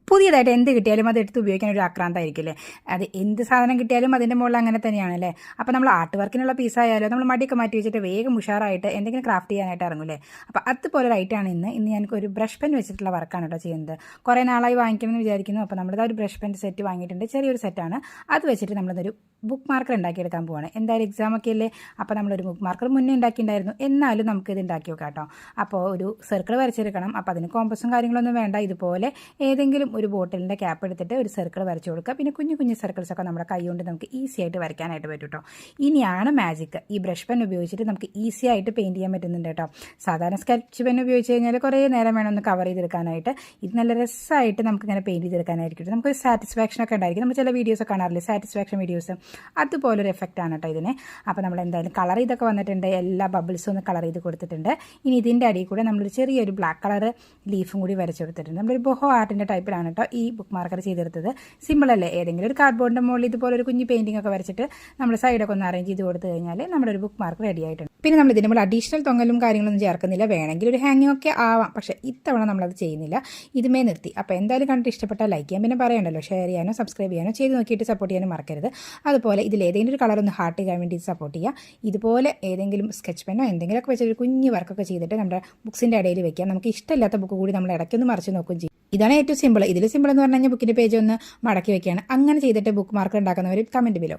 പുതിയതായിട്ട് എന്ത് കിട്ടിയാലും അത് എടുത്ത് ഉപയോഗിക്കാൻ ഒരു ആക്രാന്തമായിരിക്കില്ലേ. അത് എന്ത് സാധനം കിട്ടിയാലും അതിൻ്റെ മുകളിൽ അങ്ങനെ തന്നെയാണല്ലേ. അപ്പോൾ നമ്മൾ ആർട്ട് വർക്കിനുള്ള പീസായാലോ നമ്മൾ മടിയൊക്കെ മാറ്റി വെച്ചിട്ട് വേഗം ഉഷാറായിട്ട് എന്തെങ്കിലും ക്രാഫ്റ്റ് ചെയ്യാനായിട്ട് ഇറങ്ങൂലേ. അപ്പോൾ അതുപോലെ ലൈറ്റാണ് ഇന്ന് ഞങ്ങൾക്ക് ബ്രഷ് പെൻ വെച്ചിട്ടുള്ള വർക്കാണ് കേട്ടോ ചെയ്യുന്നത്. കുറേ നാളായി വാങ്ങിക്കണമെന്ന് വിചാരിക്കുന്നു. അപ്പോൾ നമ്മളിത് ഒരു ബ്രഷ് പെൻ സെറ്റ് വാങ്ങിയിട്ടുണ്ട്, ചെറിയൊരു സെറ്റാണ്. അത് വെച്ചിട്ട് നമ്മളിതൊരു ബുക്ക് മാർക്കർ ഉണ്ടാക്കിയെടുക്കാൻ പോവാണ്. എന്തായാലും എക്സാമൊക്കെ അല്ലേ, അപ്പോൾ നമ്മളൊരു ബുക്ക് മാർക്കർ മുന്നേ ഉണ്ടാക്കിയിട്ടുണ്ടായിരുന്നു, എന്നാലും നമുക്കിത് ഉണ്ടാക്കി വെക്കാം കേട്ടോ. അപ്പോൾ ഒരു സർക്കിൾ വരച്ചെടുക്കണം. അപ്പോൾ അതിന് കോമ്പസും കാര്യങ്ങളൊന്നും വേണ്ട. ഇതുപോലെ ഏതെങ്കിലും ഒരു ബോട്ടിലിൻ്റെ ക്യാപ്പ് എടുത്തിട്ട് ഒരു സർക്കിൾ വരച്ചു കൊടുക്കുക. പിന്നെ കുഞ്ഞു കുഞ്ഞു സർക്കിൾസൊക്കെ നമ്മുടെ കൈ കൊണ്ട് നമുക്ക് ഈസി ആയിട്ട് വരയ്ക്കാനായിട്ട് പറ്റും കേട്ടോ. ഇനിയാണ് മാജിക്. ഈ ബ്രഷ് പെൻ ഉപയോഗിച്ചിട്ട് നമുക്ക് ഈസി ആയിട്ട് പെയിൻറ്റ് ചെയ്യാൻ പറ്റുന്നുണ്ട് കേട്ടോ. സാധാരണ സ്കെച്ച് പെൻ ഉപയോഗിച്ച് കഴിഞ്ഞാൽ കുറേ നേരം വേണം ഒന്ന് കവർ ചെയ്തെടുക്കാനായിട്ട്. ഇത് നല്ല രസമായിട്ട് നമുക്കിങ്ങനെ പെയിൻറ്റ് ചെയ്തെടുക്കാനായിരിക്കും. നമുക്കൊരു സാറ്റിസ്ഫാക്ഷനൊക്കെ ഉണ്ടായിരിക്കും. നമ്മൾ ചില വീഡിയോസ് കാണാറില്ലേ, സാറ്റിസ്ഫാക്ഷൻ വീഡിയോസ്, അതുപോലൊരു എഫക്റ്റാണ് കേട്ടോ ഇതിന്. അപ്പോൾ നമ്മൾ എന്തായാലും കളർ ചെയ്തൊക്കെ വന്നിട്ടുണ്ട്. എല്ലാ ബബിൾസും ഒന്ന് കളർ ചെയ്ത് കൊടുത്തിട്ടുണ്ട്. ഇനി ഇതിൻ്റെ അടിയിൽ കൂടെ നമ്മളൊരു ചെറിയൊരു ബ്ലാക്ക് കളർ ലീഫും കൂടി വരച്ചു കൊടുത്തിട്ടുണ്ട്. നമ്മളൊരു ബൊഹോ ആർട്ടിൻ്റെ ടൈപ്പിലാണ് കേട്ടോ ഈ ബുക്ക് മാർക്കർ ചെയ്തെടുത്തത്. സിമ്പിളല്ലേ. ഏതെങ്കിലും ഒരു കാർഡ്ബോർഡിൻ്റെ മുകളിൽ ഇതുപോലെ ഒരു കുഞ്ഞ് പെയിൻറ്റിംഗ് ഒക്കെ വരച്ചിട്ട് നമ്മൾ സൈഡൊക്കെ ഒന്ന് അറേഞ്ച് ചെയ്ത് കൊടുത്തു കഴിഞ്ഞാൽ നമ്മുടെ ഒരു ബുക്ക് മാർക്കർ റെഡി ആയിട്ടുണ്ട്. പിന്നെ നമ്മൾ ഇതിന് മുകളിൽ അഡീഷണൽ തൊങ്ങലും കാര്യങ്ങളൊന്നും ചേർക്കുന്നില്ല. വേണമെങ്കിൽ ഒരു ഹാങ്ങിങ് ഒക്കെ ആവാം, പക്ഷേ ഇത്തവണ നമ്മളത് ചെയ്യുന്നില്ല. ഇതുമേ നിർത്തി. അപ്പോൾ എന്തായാലും കണ്ടിട്ട് ഇഷ്ടപ്പെട്ടാൽ ലൈക്ക് ചെയ്യാൻ, പിന്നെ പറയണ്ടല്ലോ, ഷെയർ ചെയ്യാനോ സബ്സ്ക്രൈബ് ചെയ്യാനോ ചെയ്ത് നോക്കിയിട്ട് സപ്പോർട്ട് ചെയ്യാനും മറക്കരുത്. അതുപോലെ ഇതിൽ ഏതെങ്കിലും ഒരു കളർ ഒന്ന് ഹാർട്ട് ചെയ്യാൻ വേണ്ടി സപ്പോർട്ട് ചെയ്യുക. ഇതുപോലെ ഏതെങ്കിലും സ്കെച്ച് പെന്നോ എന്തെങ്കിലുമൊക്കെ വെച്ച് ഒരു കുഞ്ഞ് വർക്കൊക്കെ ചെയ്തിട്ട് നമ്മുടെ ബുക്സിൻ്റെ ഇടയിൽ വെക്കാം. നമുക്ക് ഇഷ്ടമില്ലാത്ത ബുക്ക് കൂടി നമ്മൾ ഇടയ്ക്കൊന്ന് മറിച്ച് നോക്കുകയും ചെയ്യും. ഇതാണ് ഏറ്റവും സിമ്പിൾ. ഇതിൽ സിമ്പിൾ എന്ന് പറഞ്ഞു കഴിഞ്ഞാൽ ബുക്കിൻ്റെ പേജ് ഒന്ന് മടക്കി വെക്കുകയാണ്. അങ്ങനെ ചെയ്തിട്ട് ബുക്ക് മാർക്കർ ഉണ്ടാക്കുന്നവർ കമൻറ്റ് ബിലോ.